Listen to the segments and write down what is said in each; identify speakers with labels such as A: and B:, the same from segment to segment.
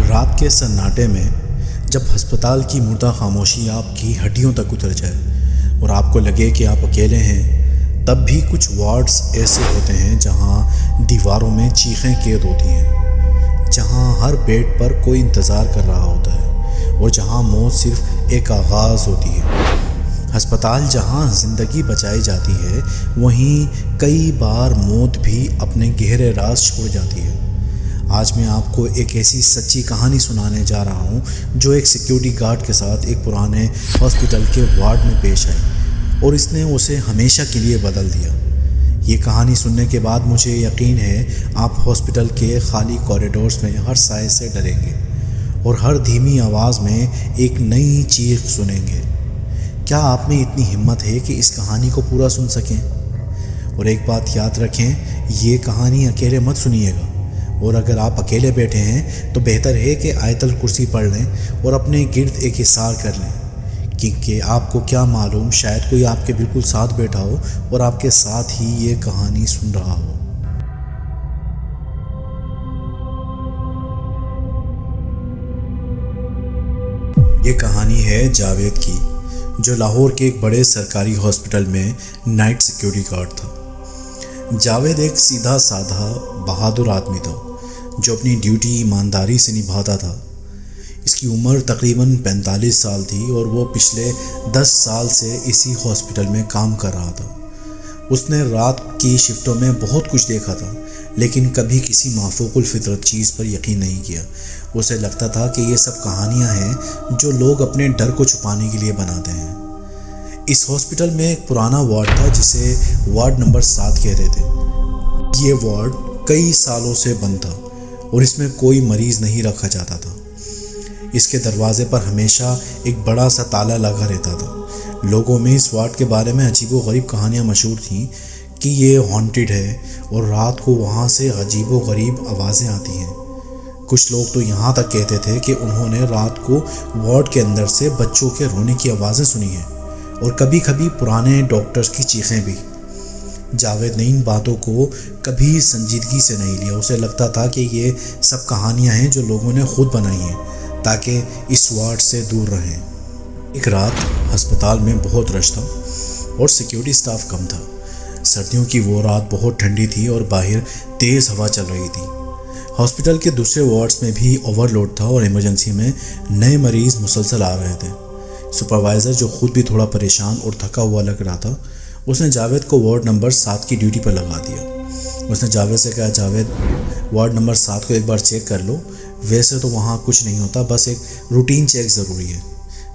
A: رات کے سناٹے میں جب ہسپتال کی مردہ خاموشی آپ کی ہڈیوں تک اتر جائے اور آپ کو لگے کہ آپ اکیلے ہیں، تب بھی کچھ وارڈز ایسے ہوتے ہیں جہاں دیواروں میں چیخیں قید ہوتی ہیں، جہاں ہر بیڈ پر کوئی انتظار کر رہا ہوتا ہے اور جہاں موت صرف ایک آغاز ہوتی ہے۔ ہسپتال جہاں زندگی بچائی جاتی ہے، وہیں کئی بار موت بھی اپنے گہرے راز چھوڑ جاتی ہے۔ آج میں آپ کو ایک ایسی سچی کہانی سنانے جا رہا ہوں جو ایک سیکیورٹی گارڈ کے ساتھ ایک پرانے ہاسپٹل کے وارڈ میں پیش آئی اور اس نے اسے ہمیشہ کے لیے بدل دیا۔ یہ کہانی سننے کے بعد مجھے یقین ہے آپ ہاسپٹل کے خالی کوریڈورز میں ہر سائے سے ڈریں گے اور ہر دھیمی آواز میں ایک نئی چیخ سنیں گے۔ کیا آپ میں اتنی ہمت ہے کہ اس کہانی کو پورا سن سکیں؟ اور ایک بات یاد رکھیں، یہ کہانی اکیلے مت سنیے گا، اور اگر آپ اکیلے بیٹھے ہیں تو بہتر ہے کہ آیت الکرسی پڑھ لیں اور اپنے گرد ایک حصار کر لیں، کیونکہ آپ کو کیا معلوم، شاید کوئی آپ کے بالکل ساتھ بیٹھا ہو اور آپ کے ساتھ ہی یہ کہانی سن رہا ہو۔ یہ کہانی ہے جاوید کی، جو لاہور کے ایک بڑے سرکاری ہاسپٹل میں نائٹ سیکیورٹی گارڈ تھا۔ جاوید ایک سیدھا سادھا بہادر آدمی تھا جو اپنی ڈیوٹی ایمانداری سے نبھاتا تھا۔ اس کی عمر تقریباً 45 سال تھی اور وہ پچھلے 10 سال سے اسی ہاسپٹل میں کام کر رہا تھا۔ اس نے رات کی شفٹوں میں بہت کچھ دیکھا تھا، لیکن کبھی کسی مافوق الفطرت چیز پر یقین نہیں کیا۔ اسے لگتا تھا کہ یہ سب کہانیاں ہیں جو لوگ اپنے ڈر کو چھپانے کے لیے بناتے ہیں۔ اس ہاسپٹل میں ایک پرانا وارڈ تھا جسے وارڈ نمبر 7 کہتے تھے۔ یہ وارڈ کئی سالوں سے بند تھا اور اس میں کوئی مریض نہیں رکھا جاتا تھا۔ اس کے دروازے پر ہمیشہ ایک بڑا سا تالا لگا رہتا تھا۔ لوگوں میں اس وارڈ کے بارے میں عجیب و غریب کہانیاں مشہور تھیں کہ یہ ہانٹڈ ہے اور رات کو وہاں سے عجیب و غریب آوازیں آتی ہیں۔ کچھ لوگ تو یہاں تک کہتے تھے کہ انہوں نے رات کو وارڈ کے اندر سے بچوں کے رونے کی آوازیں سنی ہیں اور کبھی کبھی پرانے ڈاکٹرز کی چیخیں بھی۔ جاوید نے ان باتوں کو کبھی سنجیدگی سے نہیں لیا۔ اسے لگتا تھا کہ یہ سب کہانیاں ہیں جو لوگوں نے خود بنائی ہیں تاکہ اس وارڈ سے دور رہیں۔ ایک رات ہسپتال میں بہت رش تھا اور سیکیورٹی سٹاف کم تھا۔ سردیوں کی وہ رات بہت ٹھنڈی تھی اور باہر تیز ہوا چل رہی تھی۔ ہاسپٹل کے دوسرے وارڈز میں بھی اوور لوڈ تھا اور ایمرجنسی میں نئے مریض مسلسل آ رہے تھے۔ سپروائزر، جو خود بھی تھوڑا پریشان اور تھکا ہوا لگ رہا تھا، اس نے جاوید کو وارڈ نمبر 7 کی ڈیوٹی پر لگا دیا۔ اس نے جاوید سے کہا، جاوید، وارڈ نمبر 7 کو ایک بار چیک کر لو۔ ویسے تو وہاں کچھ نہیں ہوتا، بس ایک روٹین چیک ضروری ہے۔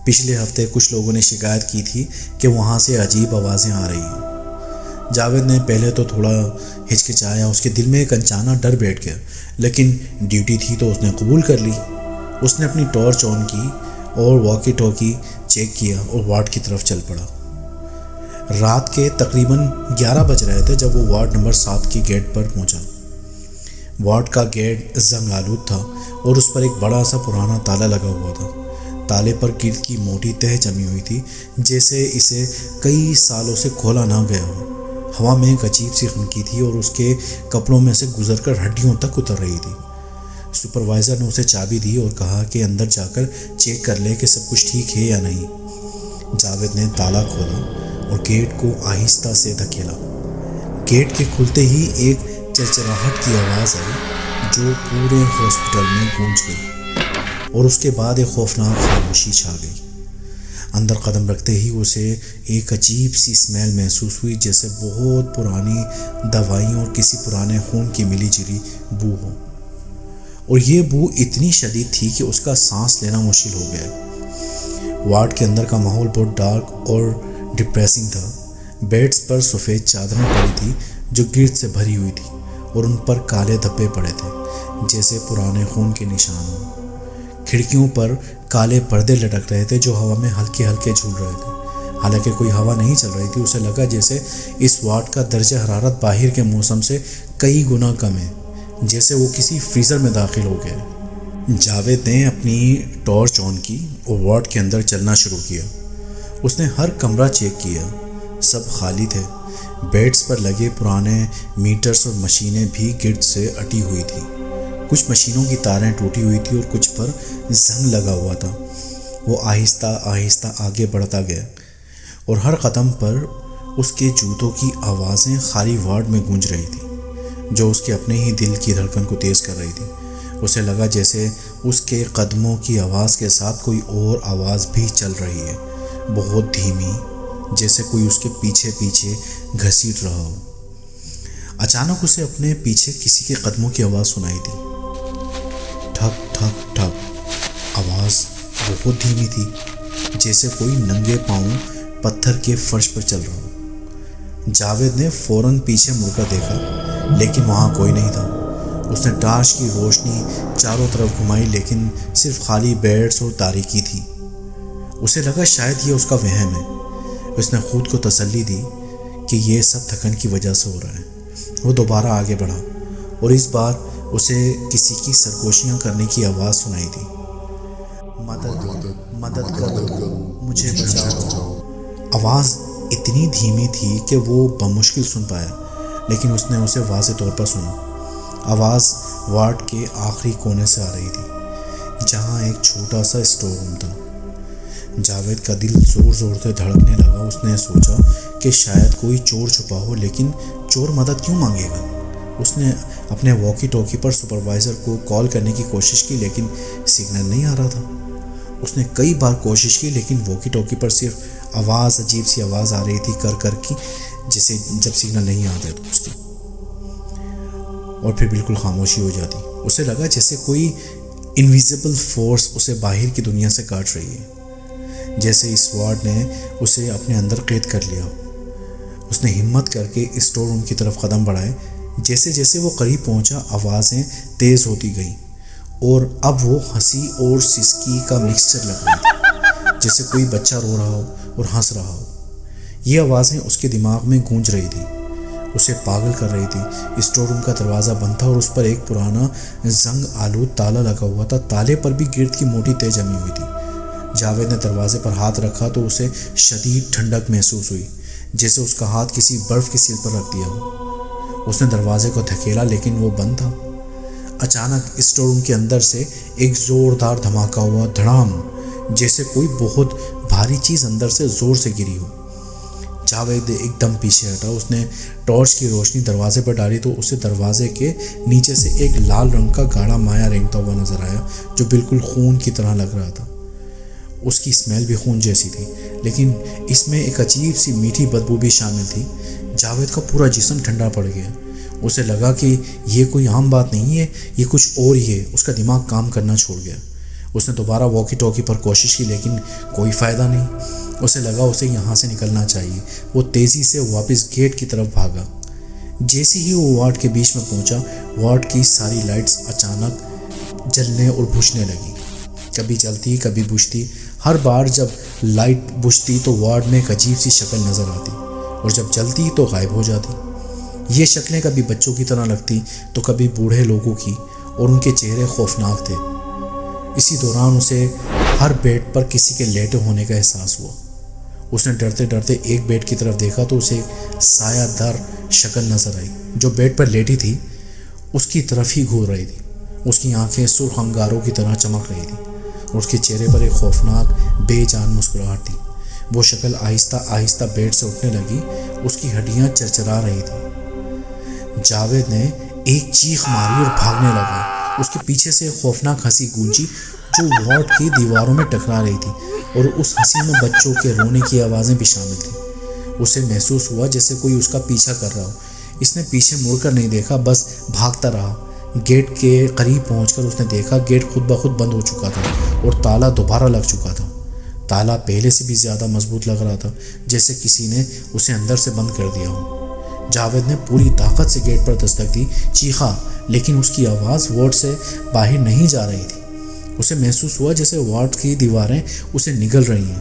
A: پچھلے ہفتے کچھ لوگوں نے شکایت کی تھی کہ وہاں سے عجیب آوازیں آ رہی ہیں۔ جاوید نے پہلے تو تھوڑا ہچکچایا، اس کے دل میں ایک انچانا ڈر بیٹھ گیا، لیکن ڈیوٹی تھی تو اس نے قبول کر لی۔ اس نے اپنی ٹارچ آن کی اور واکی ٹاکی چیک کیا اور وارڈ کی طرف چل پڑا۔ رات کے تقریباً 11 بج رہے تھے جب وہ وارڈ نمبر 7 کی گیٹ پر پہنچا۔ وارڈ کا گیٹ زنگ آلود تھا اور اس پر ایک بڑا سا پرانا تالا لگا ہوا تھا۔ تالے پر گرد کی موٹی تہ جمی ہوئی تھی، جیسے اسے کئی سالوں سے کھولا نہ گیا ہو۔ ہوا میں ایک عجیب سی خنکی تھی اور اس کے کپڑوں میں سے گزر کر ہڈیوں تک اتر رہی تھی۔ سپروائزر نے اسے چابی دی اور کہا کہ اندر جا کر چیک کر لے کہ سب کچھ ٹھیک ہے یا نہیں۔ جاوید نے تالا کھولا اور گیٹ کو آہستہ سے دھکیلا۔ گیٹ کے کھلتے ہی ایک چرچراہٹ کی آواز آئی جو پورے ہاسپٹل میں گونج گئی اور اس کے بعد ایک خوفناک خاموشی چھا گئی۔ اندر قدم رکھتے ہی اسے ایک عجیب سی اسمیل محسوس ہوئی، جیسے بہت پرانی دوائیوں اور کسی پرانے خون کی ملی جلی بو ہو، اور یہ بو اتنی شدید تھی کہ اس کا سانس لینا مشکل ہو گیا۔ وارڈ کے اندر کا ماحول بہت ڈارک اور ڈپریسنگ تھا۔ بیڈز پر سفید چادریں پڑی تھی جو گرد سے بھری ہوئی تھی اور ان پر کالے دھبے پڑے تھے جیسے پرانے خون کے نشان ہوں۔ کھڑکیوں پر کالے پردے لٹک رہے تھے جو ہوا میں ہلکے ہلکے جھول رہے تھے۔ حالانکہ کوئی ہوا نہیں چل رہی تھی، اسے لگا جیسے اس وارڈ کا درجہ حرارت باہر کے موسم سے کئی گنا کم ہے، جیسے وہ کسی فریزر میں داخل ہو گئے۔ جاوید نے اپنی ٹارچ آن کی اور وارڈ کے اندر چلنا شروع کیا۔ اس نے ہر کمرہ چیک کیا، سب خالی تھے۔ بیڈز پر لگے پرانے میٹرز اور مشینیں بھی گرد سے اٹی ہوئی تھیں۔ کچھ مشینوں کی تاریں ٹوٹی ہوئی تھی اور کچھ پر زنگ لگا ہوا تھا۔ وہ آہستہ آہستہ آگے بڑھتا گیا اور ہر قدم پر اس کے جوتوں کی آوازیں خالی وارڈ میں گونج رہی تھی، جو اس کے اپنے ہی دل کی دھڑکن کو تیز کر رہی تھی۔ اسے لگا جیسے اس کے قدموں کی آواز کے ساتھ کوئی اور آواز بھی چل رہی ہے، بہت دھیمی، جیسے کوئی اس کے پیچھے پیچھے گھسیٹ رہا ہو۔ اچانک اسے اپنے پیچھے کسی کے قدموں کی آواز سنائی دی، ٹھک ٹھک ٹھک۔ آواز بہت دھیمی تھی، جیسے کوئی ننگے پاؤں پتھر کے فرش پر چل رہا ہو۔ جاوید نے فوراً پیچھے مڑ کر دیکھا، لیکن وہاں کوئی نہیں تھا۔ اس نے ٹارچ کی روشنی چاروں طرف گھمائی، لیکن صرف خالی بیڈز اور تاریکی تھی۔ اسے لگا شاید یہ اس کا وہم ہے۔ اس نے خود کو تسلی دی کہ یہ سب تھکن کی وجہ سے ہو رہا ہے۔ وہ دوبارہ آگے بڑھا اور اس بار اسے کسی کی سرگوشیاں کرنے کی آواز سنائی دی، مدد کرو، مجھے بچاؤ۔ آواز اتنی دھیمی تھی کہ وہ بمشکل سن پایا، لیکن اس نے اسے واضح طور پر سنا۔ آواز وارڈ کے آخری کونے سے آ رہی تھی، جہاں ایک چھوٹا سا اسٹور روم تھا۔ جاوید کا دل زور زور سے دھڑکنے لگا۔ اس نے سوچا کہ شاید کوئی چور چھپا ہو، لیکن چور مدد کیوں مانگے گا؟ اس نے اپنے واکی ٹاکی پر سپروائزر کو کال کرنے کی کوشش کی، لیکن سگنل نہیں آ رہا تھا۔ اس نے کئی بار کوشش کی، لیکن واکی ٹاکی پر صرف عجیب سی آواز آ رہی تھی کر کی، جسے جب سگنل نہیں آتا تو اس کی، اور پھر بالکل خاموشی ہو جاتی۔ اسے لگا جیسے کوئی انویزیبل فورس اسے باہر کی دنیا سے کاٹ رہی ہے، جیسے اس وارڈ نے اسے اپنے اندر قید کر لیا۔ اس نے ہمت کر کے اسٹور روم کی طرف قدم بڑھائے۔ جیسے جیسے وہ قریب پہنچا، آوازیں تیز ہوتی گئیں، اور اب وہ ہنسی اور سسکی کا مکسچر لگ رہی تھی، جیسے کوئی بچہ رو رہا ہو اور ہنس رہا ہو۔ یہ آوازیں اس کے دماغ میں گونج رہی تھی، اسے پاگل کر رہی تھی۔ اسٹور روم کا دروازہ بند تھا اور اس پر ایک پرانا زنگ آلود تالا لگا ہوا تھا۔ تالے پر بھی گرد کی موٹی تہ جمی ہوئی تھی۔ جاوید نے دروازے پر ہاتھ رکھا تو اسے شدید ٹھنڈک محسوس ہوئی، جیسے اس کا ہاتھ کسی برف کی سیل پر رکھ دیا ہو۔ اس نے دروازے کو دھکیلا، لیکن وہ بند تھا۔ اچانک اسٹور روم کے اندر سے ایک زوردار دھماکہ ہوا، دھڑام، جیسے کوئی بہت بھاری چیز اندر سے زور سے گری ہو۔ جاوید ایک دم پیچھے ہٹا۔ اس نے ٹارچ کی روشنی دروازے پر ڈالی تو اسے دروازے کے نیچے سے ایک لال رنگ کا گاڑا مایا رینگتا ہوا نظر آیا، جو بالکل خون کی طرح لگ رہا تھا۔ اس کی اسمیل بھی خون جیسی تھی، لیکن اس میں ایک عجیب سی میٹھی بدبو بھی شامل تھی۔ جاوید کا پورا جسم ٹھنڈا پڑ گیا۔ اسے لگا کہ یہ کوئی عام بات نہیں ہے، یہ کچھ اور ہی ہے۔ اس کا دماغ کام کرنا چھوڑ گیا۔ اس نے دوبارہ واکی ٹاکی پر کوشش کی، لیکن کوئی فائدہ نہیں۔ اسے لگا اسے یہاں سے نکلنا چاہیے۔ وہ تیزی سے واپس گیٹ کی طرف بھاگا۔ جیسے ہی وہ وارڈ کے بیچ میں پہنچا، وارڈ کی ساری لائٹس اچانک جلنے اور بجھنے لگی، کبھی جلتی کبھی بجھتی۔ ہر بار جب لائٹ بجھتی تو وارڈ میں ایک عجیب سی شکل نظر آتی، اور جب جلتی تو غائب ہو جاتی۔ یہ شکلیں کبھی بچوں کی طرح لگتی تو کبھی بوڑھے لوگوں کی، اور ان کے چہرے خوفناک تھے۔ اسی دوران اسے ہر بیڈ پر کسی کے لیٹے ہونے کا احساس ہوا۔ اس نے ڈرتے ڈرتے ایک بیڈ کی طرف دیکھا تو اسے ایک سایہ دار شکل نظر آئی، جو بیڈ پر لیٹی تھی اس کی طرف ہی گھور رہی تھی۔ اس کی آنکھیں سرخ انگاروں کی طرح چمک رہی تھیں، اور اس کے چہرے پر ایک خوفناک بے جان مسکراہٹ تھی۔ وہ شکل آہستہ آہستہ بیڈ سے اٹھنے لگی، اس کی ہڈیاں چرچرا رہی تھیں۔ جاوید نے ایک چیخ ماری اور بھاگنے لگا۔ اس کے پیچھے سے ایک خوفناک ہنسی گونجی جو وارڈ کی دیواروں میں ٹکرا رہی تھی، اور اس ہنسی میں بچوں کے رونے کی آوازیں بھی شامل تھیں۔ اسے محسوس ہوا جیسے کوئی اس کا پیچھا کر رہا ہو۔ اس نے پیچھے مڑ کر نہیں دیکھا، بس بھاگتا رہا۔ گیٹ کے قریب پہنچ کر اس نے دیکھا گیٹ خود بخود بند ہو چکا تھا اور تالا دوبارہ لگ چکا تھا۔ تالا پہلے سے بھی زیادہ مضبوط لگ رہا تھا، جیسے کسی نے اسے اندر سے بند کر دیا ہو۔ جاوید نے پوری طاقت سے گیٹ پر دستک دی، چیخا، لیکن اس کی آواز وارڈ سے باہر نہیں جا رہی تھی۔ اسے محسوس ہوا جیسے وارڈ کی دیواریں اسے نگل رہی ہیں۔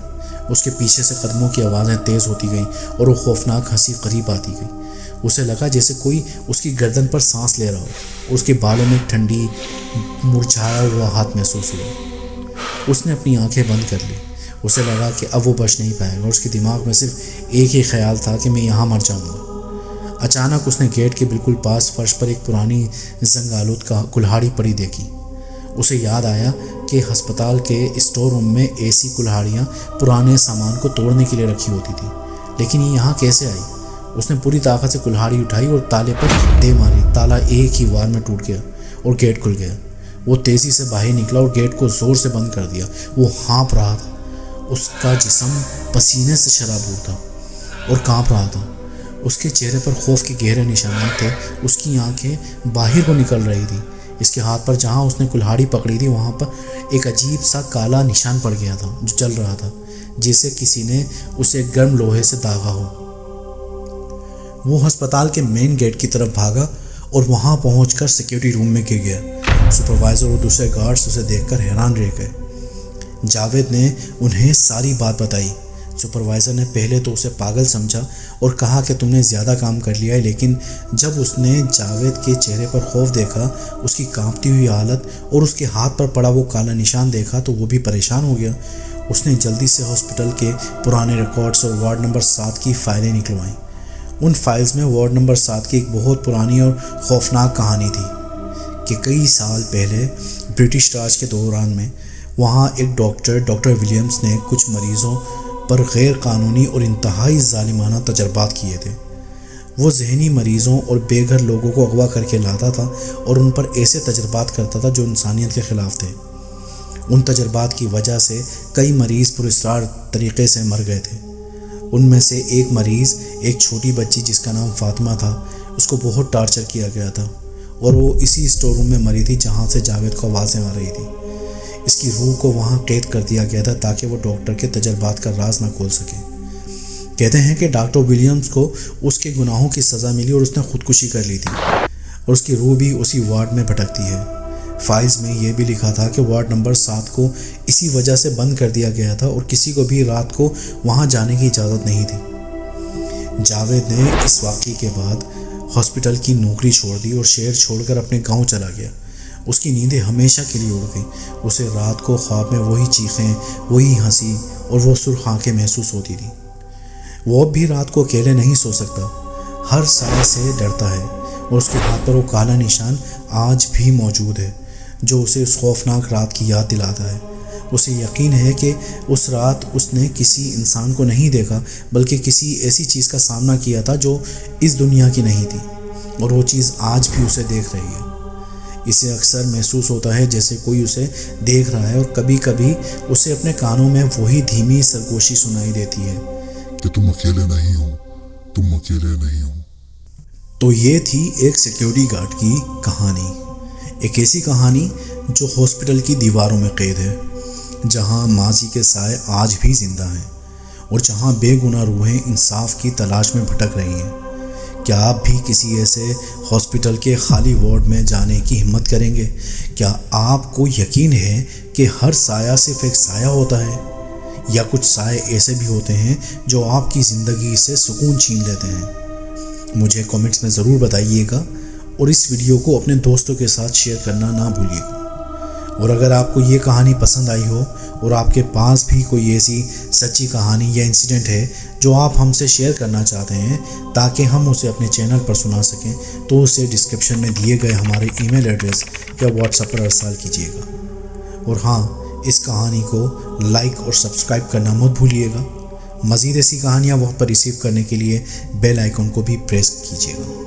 A: اس کے پیچھے سے قدموں کی آوازیں تیز ہوتی گئیں اور وہ خوفناک ہنسی قریب آتی گئی۔ اسے لگا جیسے کوئی اس کی گردن پر سانس لے رہا ہو۔ اس کے بالوں میں ٹھنڈی مرجھایا ہوا ہاتھ محسوس ہوا۔ اس نے اپنی آنکھیں بند کر لی۔ اسے لگا کہ اب وہ بچ نہیں پائے گا، اور اس کے دماغ میں صرف ایک ہی خیال تھا کہ میں یہاں مر جاؤں گا۔ اچانک اس نے گیٹ کے بالکل پاس فرش پر ایک پرانی زنگ آلود کلہاڑی پڑی دیکھی۔ اسے یاد آیا کہ ہسپتال کے اسٹور روم میں ایسی کلہاڑیاں پرانے سامان کو توڑنے کے لیے رکھی ہوتی تھی، لیکن یہ یہاں کیسے آئی؟ اس نے پوری طاقت سے کلہاڑی اٹھائی اور تالے پر دے ماری۔ تالا ایک ہی وار میں ٹوٹ گیا اور گیٹ کھل گیا۔ وہ تیزی سے باہر نکلا اور گیٹ کو زور سے بند کر دیا۔ وہ ہانپ رہا تھا، اس کا جسم پسینے سے شرابور تھا اور کانپ رہا تھا۔ اس کے چہرے پر خوف کے گہرے نشانات تھے، اس کی آنکھیں باہر کو نکل رہی تھی۔ اس کے ہاتھ پر جہاں اس نے کلہاڑی پکڑی تھی وہاں پر ایک عجیب سا کالا نشان پڑ گیا تھا جو چل رہا تھا، جیسے کسی نے اسے گرم لوہے سے داغا ہو۔ وہ ہسپتال کے مین گیٹ کی طرف بھاگا اور وہاں پہنچ کر سیکیورٹی روم میں گر گیا۔ سپروائزر اور دوسرے گارڈز اسے دیکھ کر حیران رہ گئے۔ جاوید نے انہیں ساری بات بتائی۔ سپروائزر نے پہلے تو اسے پاگل سمجھا اور کہا کہ تم نے زیادہ کام کر لیا ہے، لیکن جب اس نے جاوید کے چہرے پر خوف دیکھا، اس کی کانپتی ہوئی حالت اور اس کے ہاتھ پر پڑا وہ کالا نشان دیکھا تو وہ بھی پریشان ہو گیا۔ اس نے جلدی سے ہاسپٹل کے پرانے ریکارڈز اور وارڈ نمبر 7 کی فائلیں نکلوائیں۔ ان فائلز میں وارڈ نمبر 7 کی ایک بہت پرانی اور خوفناک کہانی تھی کہ کئی سال پہلے برٹش راج کے دوران میں وہاں ایک ڈاکٹر ولیمز نے کچھ مریضوں پر غیر قانونی اور انتہائی ظالمانہ تجربات کیے تھے۔ وہ ذہنی مریضوں اور بے گھر لوگوں کو اغوا کر کے لاتا تھا اور ان پر ایسے تجربات کرتا تھا جو انسانیت کے خلاف تھے۔ ان تجربات کی وجہ سے کئی مریض پراسرار طریقے سے مر گئے تھے۔ ان میں سے ایک مریض، ایک چھوٹی بچی جس کا نام فاطمہ تھا، اس کو بہت ٹارچر کیا گیا تھا اور وہ اسی اسٹور روم میں مری تھی جہاں سے جاوید کو آوازیں آ رہی تھی۔ اس کی روح کو وہاں قید کر دیا گیا تھا تاکہ وہ ڈاکٹر کے تجربات کا راز نہ کھول سکے۔ کہتے ہیں کہ ڈاکٹر ولیمز کو اس کے گناہوں کی سزا ملی اور اس نے خودکشی کر لی تھی اور اس کی روح بھی اسی وارڈ میں بھٹکتی ہے۔ فائلز میں یہ بھی لکھا تھا کہ وارڈ نمبر 7 کو اسی وجہ سے بند کر دیا گیا تھا اور کسی کو بھی رات کو وہاں جانے کی اجازت نہیں تھی۔ جاوید نے اس واقعے کے بعد ہاسپٹل کی نوکری چھوڑ دی اور شہر چھوڑ کر اپنے گاؤں چلا گیا۔ اس کی نیندیں ہمیشہ کے لیے اڑ گئیں۔ اسے رات کو خواب میں وہی چیخیں، وہی ہنسی اور وہ سرخ آنکھیں محسوس ہوتی تھیں۔ وہ اب بھی رات کو اکیلے نہیں سو سکتا، ہر سائے سے ڈرتا ہے اور اس کے ہاتھ پر وہ کالا نشان آج بھی موجود ہے جو اسے اس خوفناک رات کی یاد دلاتا ہے۔ اسے یقین ہے کہ اس رات اس نے کسی انسان کو نہیں دیکھا بلکہ کسی ایسی چیز کا سامنا کیا تھا جو اس دنیا کی نہیں تھی، اور وہ چیز آج بھی اسے دیکھ رہی ہے۔ اسے اکثر محسوس ہوتا ہے جیسے کوئی اسے دیکھ رہا ہے، اور کبھی کبھی اسے اپنے کانوں میں وہی دھیمی سرگوشی سنائی دیتی ہے
B: کہ تم اکیلے نہیں ہو، تم اکیلے نہیں ہو۔
A: تو یہ تھی ایک سیکیورٹی گارڈ کی کہانی، ایک ایسی کہانی جو ہاسپٹل کی دیواروں میں قید ہے، جہاں ماضی کے سائے آج بھی زندہ ہیں اور جہاں بے گناہ روحیں انصاف کی تلاش میں بھٹک رہی ہیں۔ کیا آپ بھی کسی ایسے ہاسپٹل کے خالی وارڈ میں جانے کی ہمت کریں گے؟ کیا آپ کو یقین ہے کہ ہر سایہ صرف ایک سایہ ہوتا ہے، یا کچھ سائے ایسے بھی ہوتے ہیں جو آپ کی زندگی سے سکون چھین لیتے ہیں؟ مجھے کامنٹس میں ضرور بتائیے گا، اور اس ویڈیو کو اپنے دوستوں کے ساتھ شیئر کرنا نہ بھولیے گا۔ اور اگر آپ کو یہ کہانی پسند آئی ہو اور آپ کے پاس بھی کوئی ایسی سچی کہانی یا انسیڈنٹ ہے جو آپ ہم سے شیئر کرنا چاہتے ہیں تاکہ ہم اسے اپنے چینل پر سنا سکیں، تو اسے ڈسکرپشن میں دیے گئے ہمارے ای میل ایڈریس یا واٹس ایپ پر ارسال کیجیے گا۔ اور ہاں، اس کہانی کو لائک اور سبسکرائب کرنا مت بھولیے گا۔ مزید ایسی کہانیاں وقت پر ریسیو کرنے کے لیے بیل آئیکن کو بھی پریس کیجیے گا۔